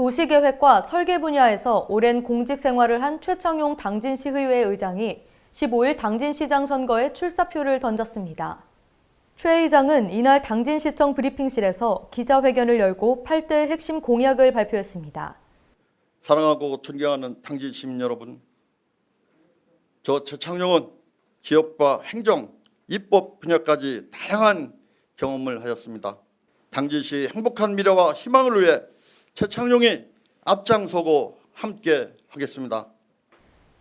도시계획과 설계 분야에서 오랜 공직 생활을 한 최창용 당진시의회 의장이 15일 당진시장 선거에 출사표를 던졌습니다. 최 의장은 이날 당진시청 브리핑실에서 기자회견을 열고 8대 핵심 공약을 발표했습니다. 사랑하고 존경하는 당진 시민 여러분, 저 최창용은 기업과 행정, 입법 분야까지 다양한 경험을 하였습니다. 당진시의 행복한 미래와 희망을 위해 최창용이 앞장서고 함께 하겠습니다.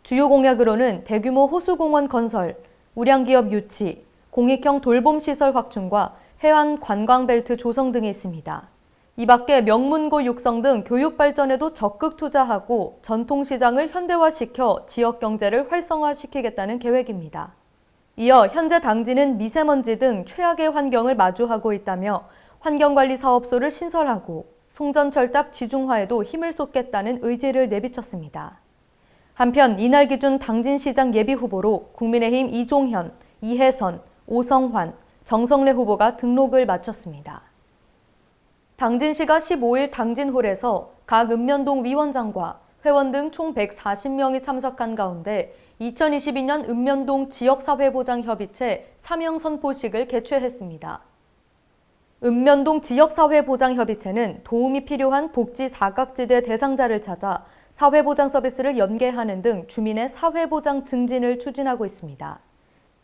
주요 공약으로는 대규모 호수공원 건설, 우량기업 유치, 공익형 돌봄시설 확충과 해안 관광벨트 조성 등이 있습니다. 이 밖에 명문고 육성 등 교육 발전에도 적극 투자하고 전통시장을 현대화시켜 지역 경제를 활성화시키겠다는 계획입니다. 이어 현재 당진은 미세먼지 등 최악의 환경을 마주하고 있다며 환경관리 사업소를 신설하고 송전철답 지중화에도 힘을 쏟겠다는 의지를 내비쳤습니다. 한편 이날 기준 당진시장 예비후보로 국민의힘 이종현, 이혜선, 오성환, 정성래 후보가 등록을 마쳤습니다. 당진시가 15일 당진홀에서 각 읍면동 위원장과 회원 등 총 140명이 참석한 가운데 2022년 읍면동 지역사회보장협의체 사명 선포식을 개최했습니다. 읍면동 지역사회보장협의체는 도움이 필요한 복지 사각지대 대상자를 찾아 사회보장 서비스를 연계하는 등 주민의 사회보장 증진을 추진하고 있습니다.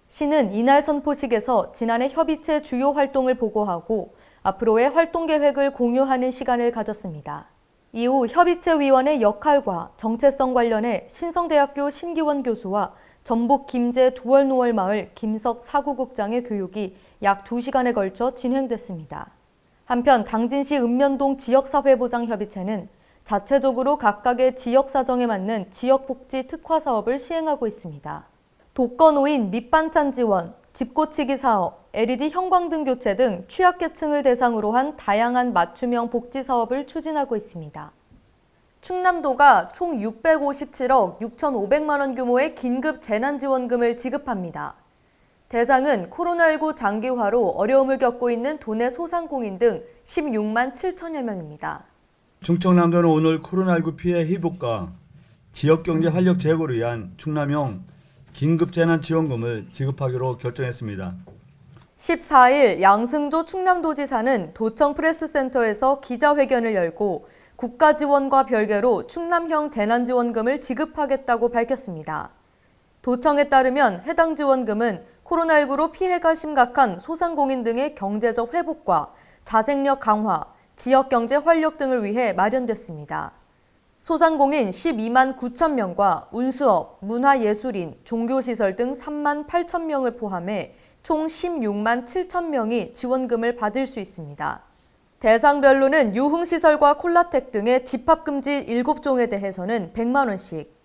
시는 이날 선포식에서 지난해 협의체 주요 활동을 보고하고 앞으로의 활동 계획을 공유하는 시간을 가졌습니다. 이후 협의체위원의 역할과 정체성 관련해 신성대학교 신기원 교수와 전북 김제 두월노월마을 김석 사구국장의 교육이 약 2시간에 걸쳐 진행됐습니다. 한편 당진시 읍면동 지역사회보장협의체는 자체적으로 각각의 지역 사정에 맞는 지역복지 특화 사업을 시행하고 있습니다. 독거노인 밑반찬 지원, 집고치기 사업, LED 형광등 교체 등 취약계층을 대상으로 한 다양한 맞춤형 복지 사업을 추진하고 있습니다. 충남도가 총 657억 6,500만 원 규모의 긴급 재난지원금을 지급합니다. 대상은 코로나19 장기화로 어려움을 겪고 있는 도내 소상공인 등 16만 7천여 명입니다. 충청남도는 오늘 코로나19 피해 회복과 지역경제 활력 제고를 위한 충남형 긴급재난지원금을 지급하기로 결정했습니다. 14일 양승조 충남도지사는 도청 프레스센터에서 기자회견을 열고 국가 지원과 별개로 충남형 재난지원금을 지급하겠다고 밝혔습니다. 도청에 따르면 해당 지원금은 코로나19로 피해가 심각한 소상공인 등의 경제적 회복과 자생력 강화, 지역경제 활력 등을 위해 마련됐습니다. 소상공인 12만 9천 명과 운수업, 문화예술인, 종교시설 등 3만 8천 명을 포함해 총 16만 7천 명이 지원금을 받을 수 있습니다. 대상별로는 유흥시설과 콜라텍 등의 집합금지 7종에 대해서는 100만 원씩,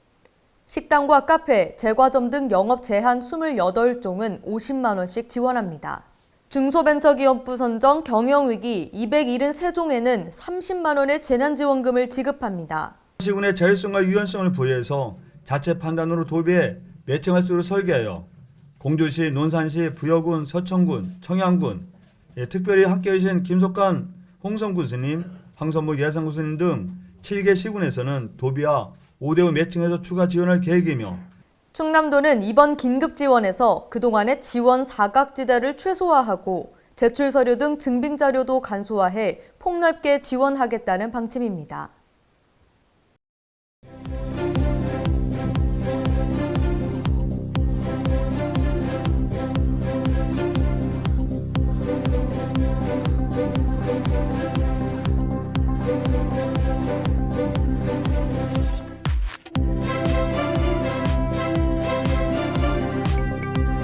식당과 카페, 제과점 등 영업 제한 28종은 50만 원씩 지원합니다. 중소벤처기업부 선정 경영위기 273종에는 30만 원의 재난지원금을 지급합니다. 시군의 자율성과 유연성을 부여해서 자체 판단으로 도비해 매칭할 수 있도록 설계하여 공주시, 논산시, 부여군, 서천군, 청양군, 특별히 함께 계신 김석관 홍성군 스님, 황선무 예상군 스님 등 7개 시군에서는 도비와 5대5 매칭해서 추가 지원할 계획이며 충남도는 이번 긴급 지원에서 그동안의 지원 사각지대를 최소화하고 제출 서류 등 증빙 자료도 간소화해 폭넓게 지원하겠다는 방침입니다.